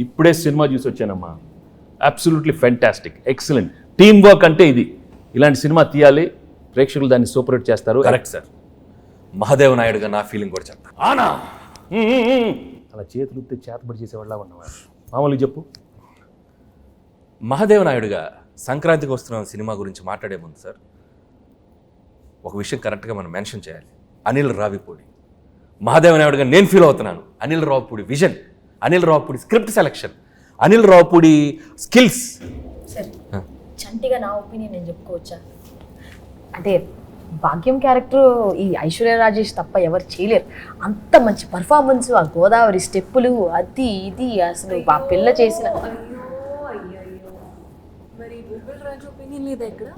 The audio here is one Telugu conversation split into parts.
ఇప్పుడే సినిమా చూసి వచ్చానమ్మా. Absolutely fantastic, excellent. Team work అంటే ఇది. ఇలాంటి సినిమా తీయాలి, ప్రేక్షకులు దాన్ని సూపర్ హిట్ చేస్తారు. Correct sir. మహాదేవ నాయుడుగా నా ఫీలింగ్ కూడా చెప్తా. ఆనా అలా చేతులు ఉత్తే చేతబడి చేసేవాళ్ళ ఉన్నవా? మామూలుగా చెప్పు. మహాదేవ నాయుడుగా సంక్రాంతికి వస్తున్న సినిమా గురించి మాట్లాడే ముందు సార్ ఒక విషయం కరెక్ట్గా మనం మెన్షన్ చేయాలి. అనిల్ రావిపూడి మహాదేవ నాయుడుగా నేను ఫీల్ అవుతున్నాను. Anil Ravipudi vision, Anil Ravipudi script selection, Anil Ravipudi skills. సరే, చంటిగా నా ఒపీనియన్ నేను చెప్పుకోవచ్చా? అంటే భాగ్యం క్యారెక్టర్ ఈ ఐశ్వర్య రాజేష్ తప్ప ఎవరు చేయలేరు. అంత మంచి పర్ఫార్మెన్స్, ఆ గోదావరి స్టెప్పులు, అది ఇది అసలు ఆ పిల్ల చేసిన.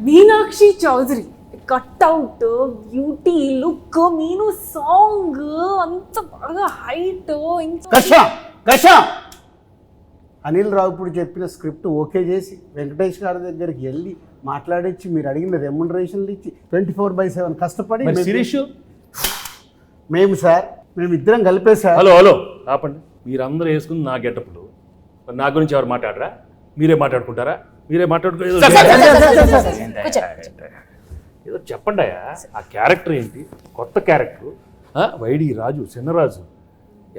Meenakshi Chaudhary cutout, beauty, look, మీను సాంగ్ అంత బాగా హైట్. అనిల్ రావిపూడి చెప్పిన స్క్రిప్ట్ ఓకే చేసి వెంకటేష్ గారి దగ్గరికి వెళ్ళి మాట్లాడించి మీరు అడిగిన రెమ్యునరేషన్లు ఇచ్చి 24/7 కష్టపడి శిరీష్ మేము సార్ మేమిద్దరం కలిపే సార్. హలో ఆపండి. మీరందరూ వేసుకుని నా గెటప్లు, నా గురించి ఎవరు మాట్లాడరా? మీరే మాట్లాడుకుంటారా? మీరే మాట్లాడుకో. ఏదో చెప్పండి అయ్యా, ఆ క్యారెక్టర్ ఏంటి? కొత్త క్యారెక్టర్. వైడి రాజు, చిన్నరాజు,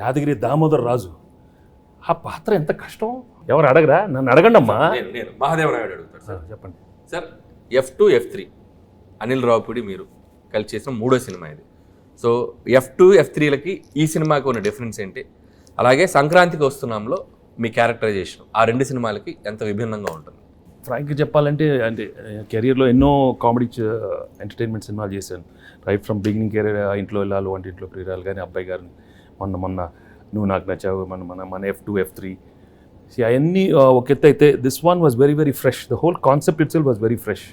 యాదగిరి దామోదర్ రాజు. ఆ పాత్ర ఎంత కష్టం, ఎవరు అడగరా? నన్ను అడగండి అమ్మా. నేను మహాదేవ నాయుడు అడుగుతాను సార్. చెప్పండి sir. F2, F3 Anil Ravipudi మీరు కలిసి చేసిన 3వ సినిమా ఇది. సో F2, F3లకి ఈ సినిమాకి ఉన్న డిఫరెన్స్ ఏంటి? అలాగే సంక్రాంతికి వస్తున్నాంలో మీ క్యారెక్టరైజేషన్ ఆ 2 సినిమాలకి ఎంత విభిన్నంగా ఉంటుంది? ఫ్రాంక్గా చెప్పాలంటే అంటే కెరీర్లో ఎన్నో కామెడీ ఎంటర్టైన్మెంట్ సినిమాలు చేశాను. Right from beginning career. ఇంట్లో వెళ్ళాలి, వంటింట్లో ప్రియురాలు కానీ, అబ్బాయి గారిని, మొన్న నువ్వు నాకు నచ్చావు, మన F2, F3 అవన్నీ ఒక ఎత్తు అయితే this one was very very fresh. The whole concept itself was very fresh.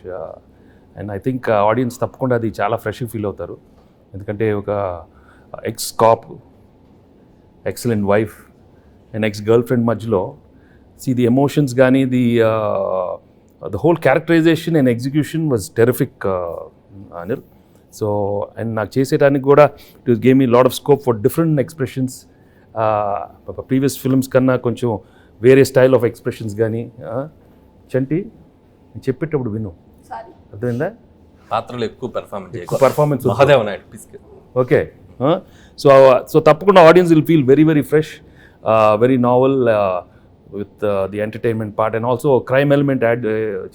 And I think audience తప్పకుండా అది చాలా ఫ్రెష్గా ఫీల్ అవుతారు. ఎందుకంటే ఒక ex cop, excellent wife and ex girlfriend మధ్యలో ది ఎమోషన్స్ కానీ the whole characterization and execution was terrific Anil. So and నాకు చేసేటానికి కూడా it gave me lot of scope for different expressions. Previous films కన్నా కొంచెం వేరే స్టైల్ ఆఫ్ ఎక్స్ప్రెషన్స్ కానీ. చంటి నేను చెప్పేటప్పుడు విను, అర్థమైందా? పాత్రలు ఎక్కువ performance Mahadeva Naidu. Okay. So తప్పకుండా audience will feel very very fresh, very novel with the entertainment part and also crime element add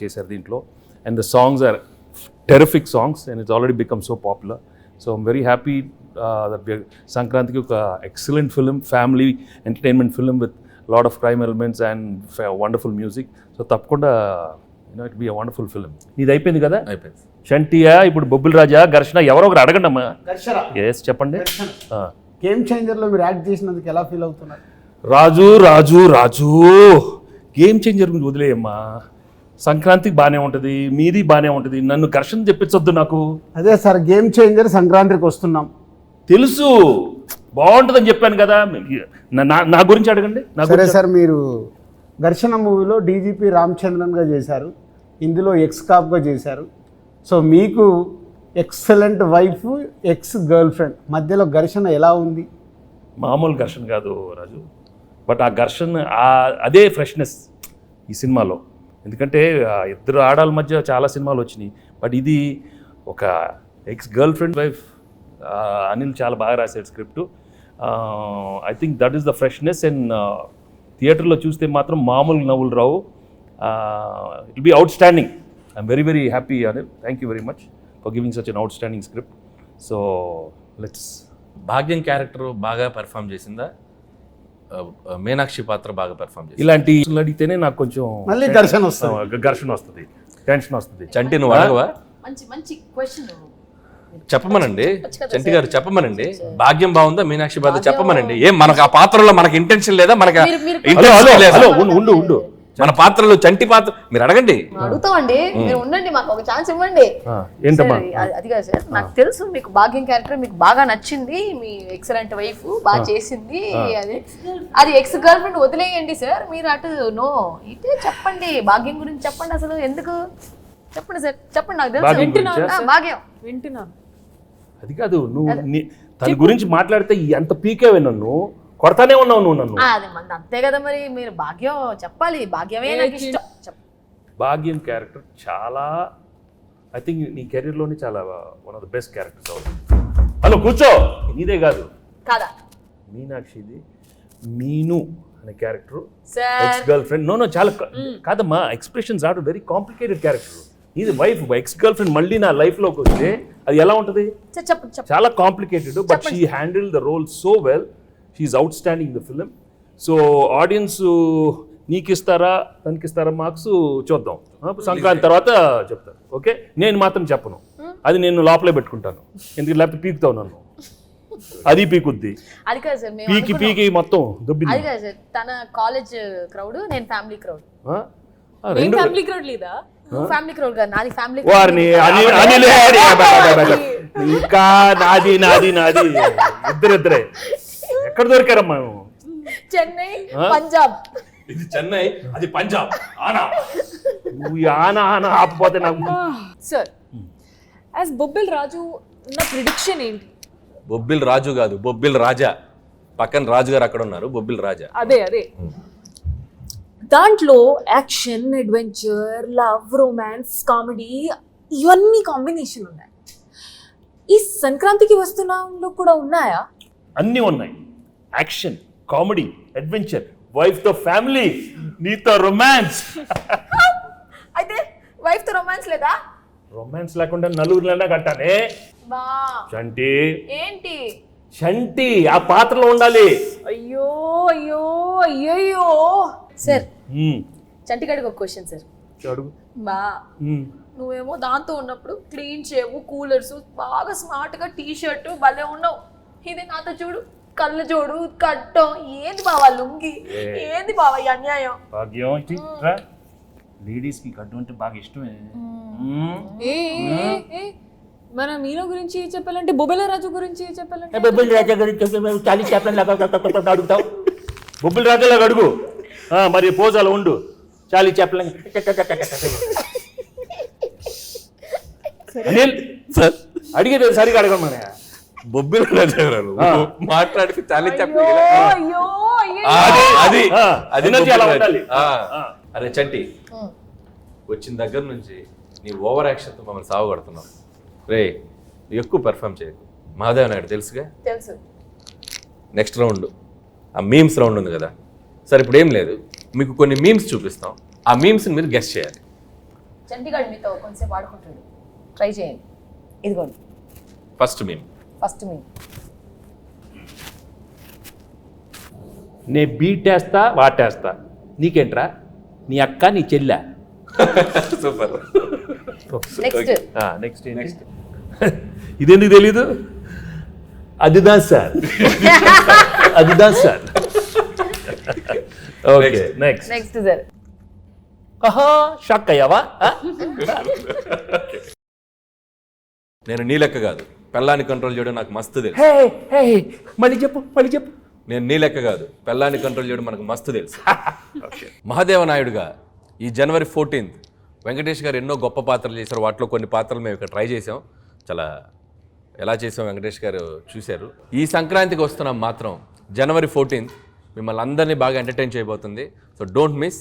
చేశారు దీంట్లో. And the songs are terrific songs and it's already become so popular. So I'm very happy that we are Sankrantiki oka excellent film, family entertainment film with lot of crime elements and wonderful music. So tappakunda it be a wonderful film. Needi ayipindi kada? అయిపోయింది. Shantiya ippudu Bobbil Raja, Garshna ఎవరో ఒకరు అడగండి అమ్మా. ఘర్షణ yes చెప్పండి. గేమ్ చేంజర్లో మీరు యాక్ట్ చేసినందుకు ఎలా ఫీల్ అవుతున్నారు? రాజు గేమ్ చేంజర్ గురించి వదిలేయమ్మా. సంక్రాంతికి బాగానే ఉంటుంది, మీది బాగానే ఉంటుంది, నన్ను ఘర్షణ చెప్పించొద్దు నాకు. అదే సార్, గేమ్ చేంజర్ సంక్రాంతికి వస్తున్నాం తెలుసు, బాగుంటుందని చెప్పాను కదా. నా గురించి అడగండి. సరే సార్, మీరు ఘర్షణ మూవీలో డీజీపీ రామచంద్రన్గా చేశారు, ఇందులో ఎక్స్ కాప్గా చేశారు. సో మీకు excellent wife, ex girlfriend మధ్యలో ఘర్షణ ఎలా ఉంది? మామూలు ఘర్షణ కాదు రాజు, బట్ ఆ ఘర్షణ అదే ఫ్రెష్నెస్ ఈ సినిమాలో. ఎందుకంటే ఇద్దరు ఆడాల మధ్య చాలా సినిమాలు వచ్చినాయి, బట్ ఇది ఒక ex girlfriend wife. Anil చాలా బాగా రాశాడు script. I think that is the freshness. And థియేటర్లో చూస్తే మాత్రం మామూలు నవ్వులు రావు. It be outstanding. I'm very very happy Anil. Thank you very much for giving such an outstanding script. So let's. Bhagyam character బాగా పెర్ఫామ్ చేసిందా? మీనాక్షి పాత్ర బాగా పెర్ఫామ్ చేసింది? ఇలాంటి అడిగితేనే నాకు కొంచెం మళ్ళీ ఘర్షణ వస్తుంది, టెన్షన్ వస్తుంది. చంటి నువ్వు అడగవా? మంచి క్వశ్చన్ చెప్పమనండి. చంటి గారు చెప్పమనండి. భాగ్యం బాగుందా, మీనాక్షి పాత్ర చెప్పమనండి. ఏం మనకు ఆ పాత్రలో మనకి ఇంటెన్షన్ లేదా? మనకి ఉండు మన పాత్రలో చంటి పాత్ర మీరు అడగండి. అడుగుతామండి, మీరు ఉండండి, మాకు ఒక ఛాన్స్ ఇవ్వండి. అది కాదు సార్, నాకు తెలుసు మీకు భాగ్యం క్యారెక్టర్ మీకు బాగా నచ్చింది, మీ ఎక్సలెంట్ వైఫ్ బాగా చేసింది, అది ఎక్స్ గర్ల్ ఫ్రెండ్ వదిలేయండి సార్. మీరు అటు నో ఇటే చెప్పండి, భాగ్యం గురించి చెప్పండి. అసలు ఎందుకు చెప్పండి సార్, చెప్పండి. నాకు తెలుసు భాగ్యం వింటున్నాను. అది కాదు, నువ్వు తన గురించి మాట్లాడితే ఎంత పీకేవే నన్ను. కొడతానే ఉన్నావు నువ్వు నన్ను. అదే మంది అంతే కదా మరి. మీరు భాగ్యం చెప్పాలి, భాగ్యమే నాకు ఇష్టం. భాగ్యం క్యారెక్టర్ చాలా, ఐ థింక్ నీ కెరీర్లోనే చాలా one of the best characters అవుతుంది. హలో కూర్చో, నీదే కాదు కాదా మీనాక్షిది. మీను అనే character sir ex girlfriend. No చాలా కాదమ్మా, expressions are very complicated character. ఇది వైఫ్ ఎక్స్ గర్ల్ ఫ్రెండ్ మళ్ళీ నా లైఫ్లోకి వస్తే అది ఎలా ఉంటుంది? చెప్పండి. చాలా complicated, but she handle the role so well. She's outstanding the film. So audience నీకు ఇస్తారా తనకి ఇస్తారా మార్క్స్ చూద్దాం, సంక్రాంతి తర్వాత చెప్తారు. ఓకే, నేను మాత్రం చెప్పను, అది నేను లోపలే పెట్టుకుంటాను. ఎందుకు లేకపోతే పీకుతావు నన్ను, అది పీకుద్ది. అది కాదు సార్, మేము పీకి పీకి మొత్తం దుబ్బింది. అది కాదు సార్, తన కాలేజ్ క్రౌడ్, నేను ఫ్యామిలీ క్రౌడ్. రెండు ఫ్యామిలీ క్రౌడ్ లేదా? ఫ్యామిలీ క్రౌడ్ కాదు, నాది ఫ్యామిలీ. వారిని ఇంకా నాది నాది నాది ఇద్దరిద్దరే. ఎక్కడ దొరికారమ్మా? చెన్నై, పంజాబ్. ఇది చెన్నై, అది పంజాబ్. ఆనా నువ్వు ఆనా ఆనా ఆపపోతే నాకు. సార్ యాజ్ బొబ్బిల్ రాజు నా ప్రిడిక్షన్ ఏంటి? బొబ్బిల్ రాజు కాదు, బొబ్బిల్ రాజా. పక్కన రాజు గారు అక్కడ ఉన్నారు, బొబ్బిల్ రాజా. అదే దాంట్లో action, adventure, love, romance, comedy ఇవన్నీ కాంబినేషన్ ఉన్నాయి. ఈ సంక్రాంతికి వస్తున్నాంలో కూడా ఉన్నాయా? అన్నీ ఉన్నాయి. యాక్షన్, కామెడీ, అడ్వెంచర్, వైఫ్ తో ఫ్యామిలీ, నీతో రొమాన్స్. అయితే వైఫ్ తో రొమాన్స్ లేదా? రొమాన్స్ లేకుండా నలుగురిలోనే కట్టానే. బా చంటి ఏంటి? చంటి ఆ పాత్రలో ఉండాలి. అయ్యో అయ్యో అయ్యయ్యో. సార్ మ్మ్. చంటిగాడికి ఒక క్వశ్చన్ సార్. అడుగు. బా మ్మ్. నువ్వేమో దాంతో ఉన్నప్పుడు క్లీన్ షేవ్, కూలర్స్, బాగా స్మార్ట్ గా టీ షర్ట్ భలే ఉన్నావు. ఇది నాతో చూడు, కళ్ళు చూడు, కట్టం. ఏంది బావా లుంగి, ఏంది బావా ఈ అన్యాయం? భాగ్యం లేడీస్ కి కట్టు అంటే బాగా ఇష్టమే. ఏ మన మీనో గురించి చెప్పాలంటే, బొబ్బిల రాజు గురించి చెప్పాలంటే, బొబ్బిల్ రాజా గురించి చాలీ చెప్పండి అడుగుతావు. బొబ్బిల్ రాజాలాగా అడుగు. మరి పోజాలు ఉండు, చాలీ చెప్పలే. అనిల్ సార్ అడిగేది సరిగా అడగమనే. బొబ్బిల్ రాజా గారు మాట్లాడితే చాలా చెప్పి అయ్యో అది అది ఎనర్జీ అలా ఉండాలి. అరే చంటి, వచ్చిన దగ్గర నుంచి నీ ఓవర్ యాక్షన్తో మమ్మల్ని సాగుపడుతున్నావు. రే ఎక్కువ పెర్ఫామ్ చేయకు. మహాదేవ్ నాయుడు తెలుసుగా, తెలుసు. నెక్స్ట్ రౌండ్ ఆ మీమ్స్ రౌండ్ ఉంది కదా. సరే ఇప్పుడు ఏం లేదు, మీకు కొన్ని మీమ్స్ చూపిస్తాం. ఆ మీమ్స్ని మీరు గెస్ట్ చేయాలి. చంటిగాడు మీతో కొంచెంసేపు ఆడుకుంటాడు, ట్రై చేయండి. ఇదిగోండి ఫస్ట్ మీమ్. ఫస్ట్ మీ నే బీటేస్తా వాటేస్తా, నీకేంట్రా? నీ అక్క నీ చెల్లె. సూపర్. నెక్స్ట్. నెక్స్ట్ నెక్స్ట్ ఇదెందుకు తెలీదు? అదిదా సార్, అదిదా sir. Okay next. Next sir. ఆహా షాక్ అయ్యావా? నేను నీ లెక్క కాదు, పెళ్ళాన్ని కంట్రోల్ చేయడం నాకు మస్తు తెలుసు. మళ్ళీ చెప్పు మళ్ళీ చెప్పు. నేను నీ లెక్క కాదు, పెళ్ళాన్ని కంట్రోల్ చేయడం మనకు మస్తు తెలుసు. మహాదేవ నాయుడుగా ఈ జనవరి 14th వెంకటేష్ గారు ఎన్నో గొప్ప పాత్రలు చేశారు. వాటిలో కొన్ని పాత్రలు మేము ఇక్కడ ట్రై చేసాం. చాలా ఎలా చేసాం వెంకటేష్ గారు చూశారు. ఈ సంక్రాంతికి వస్తున్నాం మాత్రం జనవరి 14th మిమ్మల్ని అందరినీ బాగా ఎంటర్టైన్ చేయబోతుంది. So don't miss.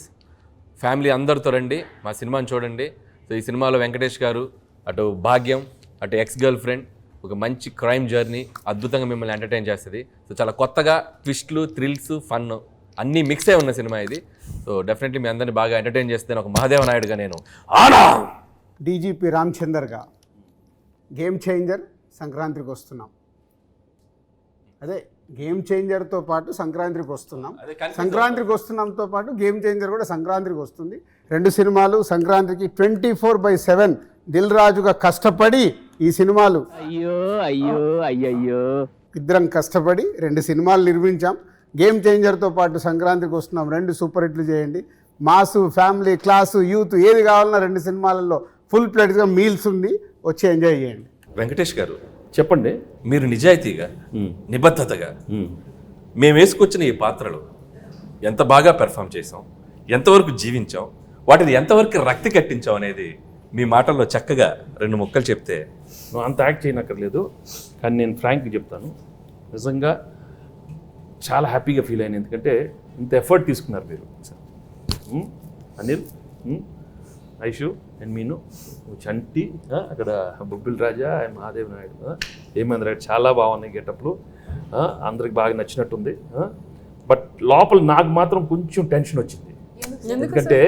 ఫ్యామిలీ అందరితో రండి, మా సినిమాని చూడండి. సో ఈ సినిమాలో వెంకటేష్ గారు, అటు భాగ్యం, అటు ఎక్స్ గర్ల్ ఫ్రెండ్, ఒక మంచి క్రైమ్ జర్నీ అద్భుతంగా మిమ్మల్ని ఎంటర్టైన్ చేస్తుంది. సో చాలా కొత్తగా ట్విస్ట్లు, థ్రిల్స్, ఫన్ అన్నీ మిక్స్ అయి ఉన్న సినిమా ఇది. సో డెఫినెట్లీ మీ అందరినీ బాగా ఎంటర్టైన్ చేస్తే ఒక మహాదేవ నాయుడుగా నేను డీజీపీ రామచందర్గా గేమ్ చేంజర్ సంక్రాంతికి వస్తున్నాం. అదే గేమ్ చేంజర్తో పాటు సంక్రాంతికి వస్తున్నాం. సంక్రాంతికి వస్తున్నాంతో పాటు గేమ్ చేంజర్ కూడా సంక్రాంతికి వస్తుంది. రెండు సినిమాలు సంక్రాంతికి 24/7 దిల్ రాజుగా కష్టపడి ఈ సినిమాలు ఇద్దరం కష్టపడి 2 సినిమాలు నిర్మించాం. గేమ్ చేంజర్తో పాటు సంక్రాంతికి వస్తున్నాం. 2 సూపర్ హిట్లు చేయండి. మాసు, ఫ్యామిలీ, క్లాసు, యూత్ ఏది కావాలన్నా 2 సినిమాలలో ఫుల్ ప్లేట్గా మీల్స్ ఉంది, వచ్చి ఎంజాయ్ చేయండి. వెంకటేష్ గారు చెప్పండి. మీరు నిజాయితీగా, నిబద్ధతగా మేము వేసుకొచ్చిన ఈ పాత్రలు ఎంత బాగా పెర్ఫామ్ చేసాం, ఎంతవరకు జీవించాం, వాటిని ఎంతవరకు రక్తి కట్టించాం అనేది మీ మాటల్లో చక్కగా 2 ముక్కలు చెప్తే. నువ్వు అంత యాక్ట్ చేయనక్కర్లేదు, కానీ నేను ఫ్రాంక్గా చెప్తాను. నిజంగా చాలా హ్యాపీగా ఫీల్ అయ్యాను, ఎందుకంటే ఇంత ఎఫర్ట్ తీసుకున్నారు మీరు. అనిల్, ఐషు అండ్ మీను, చంటి, అక్కడ బొబ్బిల్ రాజా అండ్ మహాదేవ్ నాయుడు, హేమంత్ రెడ్డి, చాలా బాగున్నాయి గెటప్లు, అందరికి బాగా నచ్చినట్టుంది. బట్ లోపల నాకు మాత్రం కొంచెం టెన్షన్ వచ్చింది, ఎందుకంటే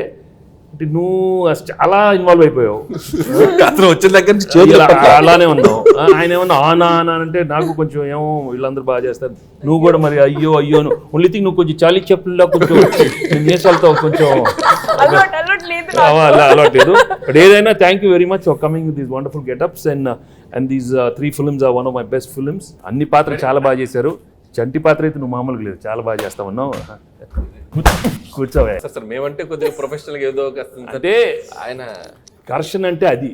అంటే నువ్వు చాలా ఇన్వాల్వ్ అయిపోయావు, అతను వచ్చిన దగ్గర నుంచి అలానే ఉన్నావు. ఆయన ఏమన్నా ఆనా అంటే నాకు కొంచెం ఏమో వీళ్ళందరూ బాగా చేస్తారు, నువ్వు కూడా మరి అయ్యో ఓన్లీ థింగ్ నువ్వు కొంచెం చాలీ చెప్పుల్లో కొంచెం నేసాలతో కొంచెం అలవాట్లేదు. బట్ ఏదైనా thank you very much for coming with these wonderful getups and these 3 films are one of my best films. అన్ని పాత్రలు చాలా బాగా చేశారు. చంటి పాత్ర అయితే నువ్వు మామూలుగా లేదు, చాలా బాగా చేస్తా ఉన్నావు. కూర్చోవే. సార్ మేమంటే కొద్దిగా ప్రొఫెషనల్గా ఏదో అంటే ఆయన ఘర్షణ అంటే అది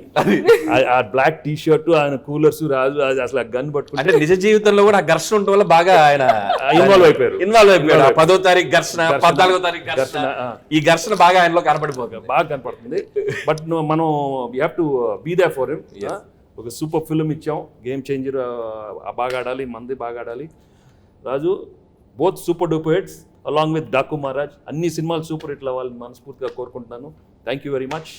ఆ బ్లాక్ టీ షర్ట్, ఆయన కూలర్స్, రాజు అసలు ఆ గన్ పట్టుకుంటే అంటే నిజ జీవితంలో కూడా ఆ ఘర్షణ ఉండటం వల్ల బాగా ఆయన ఇన్వాల్వ్ అయిపోయారు. 10వ తారీఖు ఘర్షణ, 14వ తారీఖు ఘర్షణ, ఈ ఘర్షణ బాగా ఆయనలో కనపడిపోతుంది, బాగా కనపడుతుంది. బట్ మనం we have to be there for him. ఒక సూపర్ ఫిల్మ్ ఇచ్చాం, గేమ్ చేంజర్, బాగా ఆడాలి, మంది బాగా ఆడాలి. Raju both super duper hits along with Daaku Maharaaj, అన్ని సినిమాలు సూపర్ హిట్లు అవ్వాలని మనస్ఫూర్తిగా కోరుకుంటున్నాను. Thank you very much.